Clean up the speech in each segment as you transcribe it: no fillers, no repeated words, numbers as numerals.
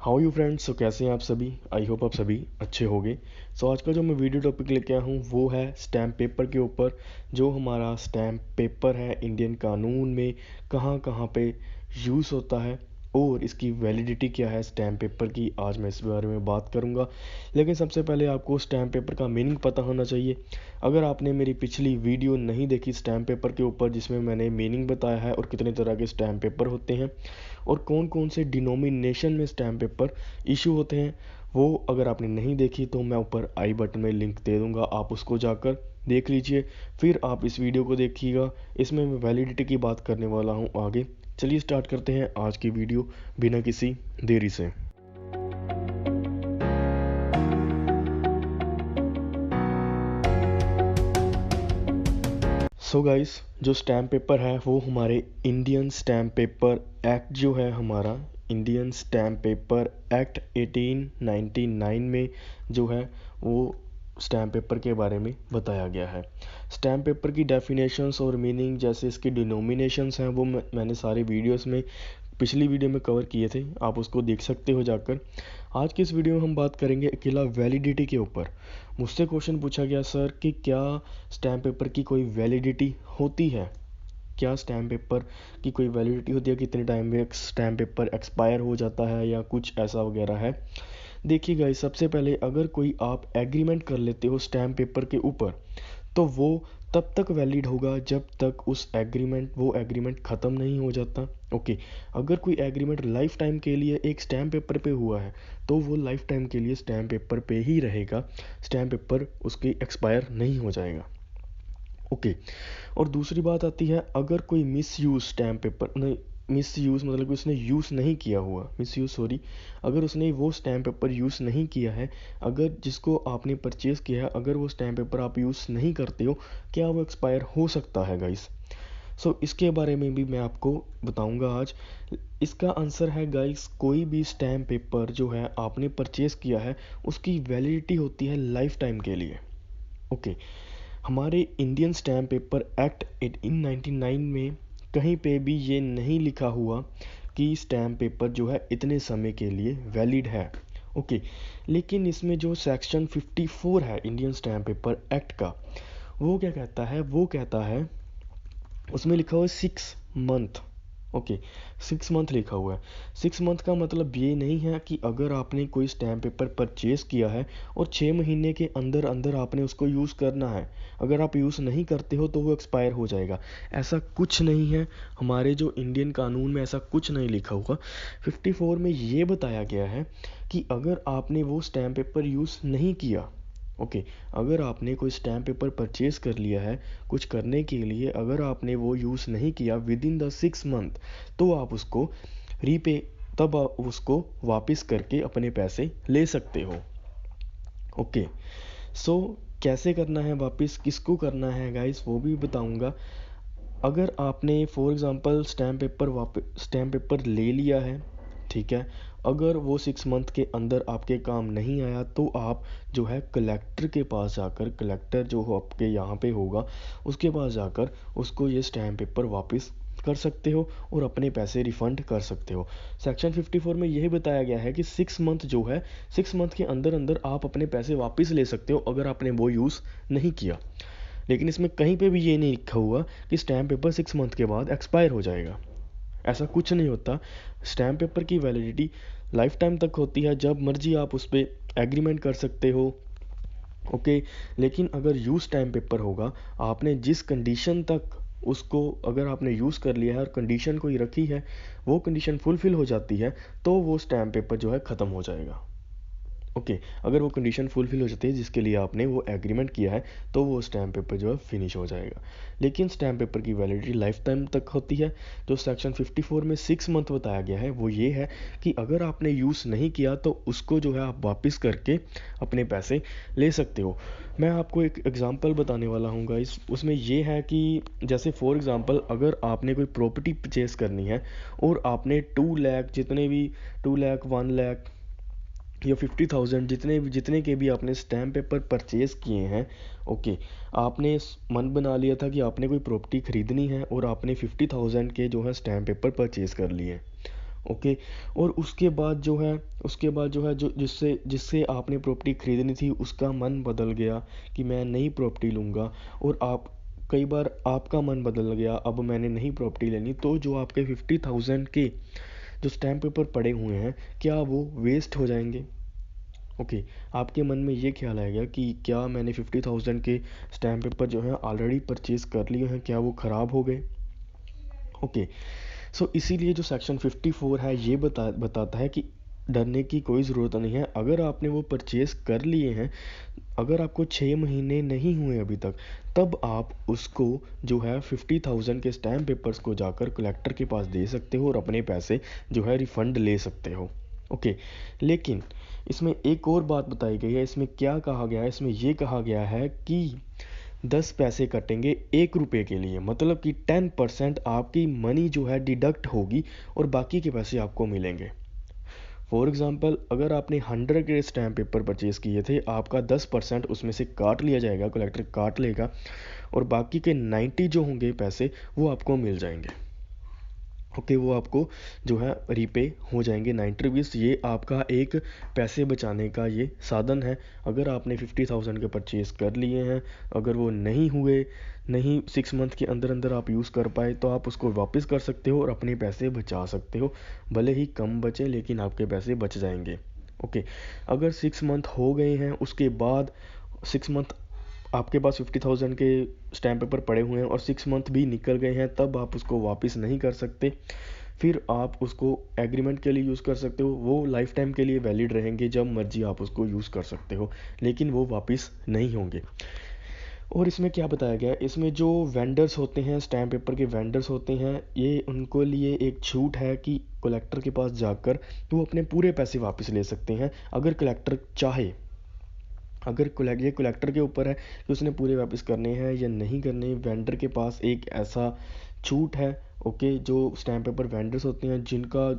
How you friends. सो कैसे हैं आप सभी। आई होप आप सभी अच्छे होंगे। सो आज का जो मैं वीडियो टॉपिक लेके आया हूँ वो है स्टैम्प पेपर के ऊपर। जो हमारा स्टैम्प पेपर है इंडियन कानून में कहाँ कहाँ पे यूज़ होता है और इसकी वैलिडिटी क्या है स्टैम्प पेपर की, आज मैं इस बारे में बात करूँगा। लेकिन सबसे पहले आपको स्टैम्प पेपर का मीनिंग पता होना चाहिए। अगर आपने मेरी पिछली वीडियो नहीं देखी स्टैम्प पेपर के ऊपर जिसमें मैंने मीनिंग बताया है और कितने तरह के स्टैम्प पेपर होते हैं और कौन कौन से डिनोमिनेशन में स्टैम्प पेपर इशू होते हैं, वो अगर आपने नहीं देखी तो मैं ऊपर आई बटन में लिंक दे दूंगा, आप उसको जाकर देख लीजिए। फिर आप इस वीडियो को देखिएगा, इसमें मैं वैलिडिटी की बात करने वाला हूँ आगे। चलिए स्टार्ट करते हैं आज की वीडियो बिना किसी देरी से। सो गाइस, जो स्टैम्प पेपर है वो हमारे इंडियन स्टैम्प पेपर एक्ट जो है हमारा इंडियन स्टैम्प पेपर एक्ट 1899 में जो है वो स्टैम्प पेपर के बारे में बताया गया है। स्टैम्प पेपर की डेफिनेशंस और मीनिंग जैसे इसकी डिनोमिनेशंस हैं वो मैंने सारे वीडियोस में पिछली वीडियो में कवर किए थे, आप उसको देख सकते हो जाकर। आज की इस वीडियो में हम बात करेंगे अकेला वैलिडिटी के ऊपर। मुझसे क्वेश्चन पूछा गया सर कि क्या स्टैम्प पेपर की कोई वैलिडिटी होती है, क्या स्टैम्प पेपर की कोई वैलिडिटी होती है, कितने टाइम में स्टैम्प पेपर एक्सपायर हो जाता है या कुछ ऐसा वगैरह है। देखिए गाइस, सबसे पहले अगर कोई आप एग्रीमेंट कर लेते हो स्टैम्प पेपर के ऊपर तो वो तब तक वैलिड होगा जब तक वो एग्रीमेंट ख़त्म नहीं हो जाता। ओके, अगर कोई एग्रीमेंट लाइफ टाइम के लिए एक स्टैम्प पेपर पे हुआ है तो वो लाइफ टाइम के लिए स्टैम्प पेपर पे ही रहेगा, स्टैम्प पेपर उसकी एक्सपायर नहीं हो जाएगा। ओके, और दूसरी बात आती है अगर कोई मिस यूज़ स्टैम्प पेपर नहीं, मिस यूज़ मतलब कि उसने यूज़ नहीं किया हुआ, मिस यूज़ सॉरी, अगर उसने वो स्टैम्प पेपर यूज़ नहीं किया है, अगर जिसको आपने परचेज़ किया है अगर वो स्टैम्प पेपर आप यूज़ नहीं करते हो, क्या वो एक्सपायर हो सकता है गाइस। सो इसके बारे में भी मैं आपको बताऊंगा आज। इसका आंसर है गाइस, कोई भी स्टैम्प पेपर जो है आपने परचेज़ किया है उसकी वैलिडिटी होती है लाइफ टाइम के लिए। ओके, हमारे इंडियन स्टैम्प पेपर एक्ट 1899 में कहीं पे भी ये नहीं लिखा हुआ कि स्टैम्प पेपर जो है इतने समय के लिए वैलिड है। ओके, लेकिन इसमें जो सेक्शन 54 है इंडियन स्टैम्प पेपर एक्ट का, वो क्या कहता है, वो कहता है उसमें लिखा हुआ है 6 मंथ। ओके, 6 मंथ लिखा हुआ है। 6 मंथ का मतलब ये नहीं है कि अगर आपने कोई स्टैम्प पेपर परचेज़ किया है और 6 महीने के अंदर अंदर आपने उसको यूज़ करना है, अगर आप यूज़ नहीं करते हो तो वो एक्सपायर हो जाएगा, ऐसा कुछ नहीं है। हमारे जो इंडियन कानून में ऐसा कुछ नहीं लिखा हुआ। 54 में ये बताया गया है कि अगर आपने वो स्टैम्प पेपर यूज़ नहीं किया, ओके, अगर आपने कोई स्टैम्प पेपर परचेज़ कर लिया है कुछ करने के लिए, अगर आपने वो यूज़ नहीं किया विद इन द 6 मंथ, तो आप उसको रीपे, तब आप उसको वापस करके अपने पैसे ले सकते हो। ओके, सो कैसे करना है वापस, किसको करना है गाइस, वो भी बताऊंगा। अगर आपने फॉर एग्ज़ाम्पल स्टैम्प पेपर ले लिया है, ठीक है, अगर वो 6 मंथ के अंदर आपके काम नहीं आया तो आप जो है कलेक्टर के पास जाकर, कलेक्टर जो हो आपके यहाँ पे होगा उसके पास जाकर उसको ये स्टैम्प पेपर वापस कर सकते हो और अपने पैसे रिफ़ंड कर सकते हो। सेक्शन 54 में यही बताया गया है कि 6 मंथ जो है, 6 मंथ के अंदर अंदर आप अपने पैसे वापस ले सकते हो अगर आपने वो यूज़ नहीं किया। लेकिन इसमें कहीं पे भी ये नहीं लिखा हुआ कि स्टैम्प पेपर 6 मंथ के बाद एक्सपायर हो जाएगा, ऐसा कुछ नहीं होता। स्टैम्प पेपर की वैलिडिटी लाइफ टाइम तक होती है, जब मर्जी आप उस पर एग्रीमेंट कर सकते हो। ओके, लेकिन अगर यूज़ स्टैम्प पेपर होगा, आपने जिस कंडीशन तक उसको अगर आपने यूज़ कर लिया है और कंडीशन कोई रखी है, वो कंडीशन फुलफ़िल हो जाती है तो वो स्टैम्प पेपर जो है ख़त्म हो जाएगा। ओके, अगर वो कंडीशन फुलफिल हो जाती है जिसके लिए आपने वो एग्रीमेंट किया है तो वो स्टैम्प पेपर जो है फिनिश हो जाएगा। लेकिन स्टैम्प पेपर की वैलिडिटी लाइफ टाइम तक होती है। जो सेक्शन 54 में 6 मंथ बताया गया है वो ये है कि अगर आपने यूज़ नहीं किया तो उसको जो है आप वापस करके अपने पैसे ले सकते हो। मैं आपको एक एग्जांपल बताने वाला हूँ गाइस, उसमें ये है कि जैसे फॉर एग्जांपल अगर आपने कोई प्रॉपर्टी परचेज़ करनी है और आपने 2 लाख, जितने भी 2 लाख, 1 लाख या 50,000, जितने के भी आपने स्टैम्प पेपर परचेज़ किए हैं, ओके, आपने मन बना लिया था कि आपने कोई प्रॉपर्टी ख़रीदनी है और आपने 50,000 के जो है स्टैम्प पेपर परचेज़ कर लिए। ओके। और उसके बाद जो है जो जिससे जिससे आपने प्रॉपर्टी खरीदनी थी उसका मन बदल गया कि मैं नई प्रॉपर्टी लूँगा, और आप कई बार आपका मन बदल गया, अब मैंने नई प्रॉपर्टी लेनी, तो जो आपके 50,000 के जो स्टैम्प पेपर पड़े हुए हैं, क्या वो वेस्ट हो जाएंगे? ओके। आपके मन में ये ख्याल आएगा कि क्या मैंने 50,000 के स्टैम्प पेपर जो है ऑलरेडी परचेज कर लिए हैं, क्या वो ख़राब हो गए? ओके। सो इसीलिए जो सेक्शन 54 है ये बताता है कि डरने की कोई ज़रूरत नहीं है। अगर आपने वो परचेज़ कर लिए हैं, अगर आपको 6 महीने नहीं हुए अभी तक, तब आप उसको जो है 50,000 के स्टैम्प पेपर्स को जाकर कलेक्टर के पास दे सकते हो और अपने पैसे जो है रिफ़ंड ले सकते हो। ओके। लेकिन इसमें एक और बात बताई गई है। इसमें क्या कहा गया है? इसमें ये कहा गया है कि 10 पैसे कटेंगे 1 रुपये के लिए, मतलब कि 10% आपकी मनी जो है डिडक्ट होगी और बाकी के पैसे आपको मिलेंगे। फॉर एग्ज़ाम्पल, अगर आपने 100 के स्टैम्प पेपर परचेज़ किए थे, आपका 10% उसमें से काट लिया जाएगा, कलेक्टर काट लेगा, और बाकी के 90 जो होंगे पैसे वो आपको मिल जाएंगे। ओके। वो आपको जो है रीपे हो जाएंगे 90 रुपीज़। ये आपका एक पैसे बचाने का ये साधन है। अगर आपने 50,000 के परचेज़ कर लिए हैं, अगर वो नहीं 6 मंथ के अंदर अंदर आप यूज़ कर पाए, तो आप उसको वापस कर सकते हो और अपने पैसे बचा सकते हो। भले ही कम बचे, लेकिन आपके पैसे बच जाएंगे। ओके। अगर 6 मंथ हो गए हैं, उसके बाद 6 मंथ आपके पास 50,000 के स्टैम्प पेपर पड़े हुए हैं और 6 मंथ भी निकल गए हैं, तब आप उसको वापस नहीं कर सकते। फिर आप उसको एग्रीमेंट के लिए यूज़ कर सकते हो। वो लाइफ टाइम के लिए वैलिड रहेंगे, जब मर्जी आप उसको यूज़ कर सकते हो, लेकिन वो वापस नहीं होंगे। और इसमें क्या बताया गया है? इसमें जो वेंडर्स होते हैं, स्टैम्प पेपर के वेंडर्स होते हैं, ये उनको लिए एक छूट है कि कलेक्टर के पास जाकर वो अपने पूरे पैसे वापस ले सकते हैं, अगर कलेक्टर चाहे। अगर ये कलेक्टर के ऊपर है कि उसने पूरे वापस करने हैं या नहीं करने। वेंडर के पास एक ऐसा छूट है। ओके। जो स्टैम्प पेपर वेंडर्स होते हैं, जिनका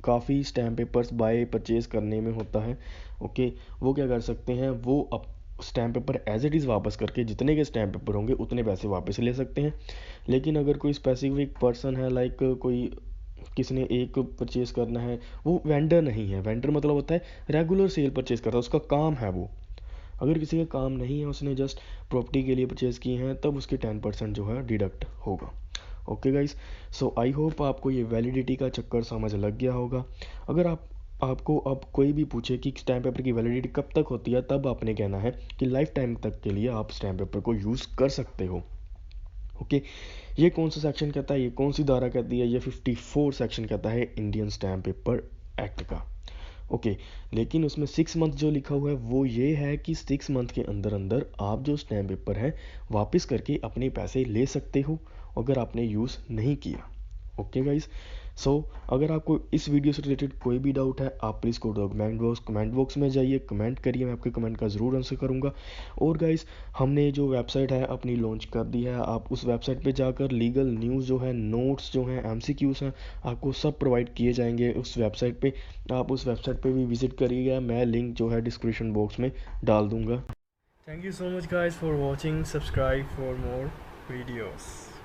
काफ़ी स्टैम्प पेपर्स बाय परचेज करने में होता है, ओके, वो क्या कर सकते हैं? वो अब stamp paper as it is वापस करके जितने के स्टैम्प पेपर होंगे उतने पैसे वापस ले सकते हैं। लेकिन अगर कोई स्पेसिफिक पर्सन है, लाइक कोई किसी ने एक परचेज़ करना है, वो वेंडर नहीं है। वेंडर मतलब होता है रेगुलर सेल परचेज़ करता है, उसका काम है वो। अगर किसी का काम नहीं है, उसने जस्ट प्रॉपर्टी के लिए परचेज़ किए हैं, तब उसके 10% जो है डिडक्ट होगा। Okay guys. So I hope आपको ये वैलिडिटी का चक्कर समझ लग गया होगा। अगर आपको अब कोई भी पूछे कि स्टैम्प पेपर की वैलिडिटी कब तक होती है, तब आपने कहना है कि लाइफ टाइम तक के लिए आप स्टैम्प पेपर को यूज़ कर सकते हो। ओके। ये कौन सा सेक्शन कहता है, ये कौन सी धारा कहती है? ये 54 सेक्शन कहता है इंडियन स्टैम्प पेपर एक्ट का। ओके। लेकिन उसमें 6 मंथ जो लिखा हुआ है वो ये है कि 6 मंथ के अंदर अंदर आप जो स्टैम्प पेपर है वापस करके अपने पैसे ले सकते हो, अगर आपने यूज़ नहीं किया। Okay guys. सो अगर आपको इस वीडियो से रिलेटेड कोई भी डाउट है, आप प्लीज़ को कमेंट बॉक्स में जाइए, कमेंट करिए, मैं आपके कमेंट का ज़रूर आंसर करूँगा। और गाइस, हमने जो वेबसाइट है अपनी लॉन्च कर दी है। आप उस वेबसाइट पे जाकर लीगल न्यूज़ जो है, नोट्स जो हैं, एमसीक्यूज़ हैं, आपको सब प्रोवाइड किए जाएंगे उस वेबसाइट पे। आप उस वेबसाइट पे भी विज़िट करिएगा, मैं लिंक जो है डिस्क्रिप्शन बॉक्स में डाल दूँगा। Thank you so much guys for watching, subscribe for more videos.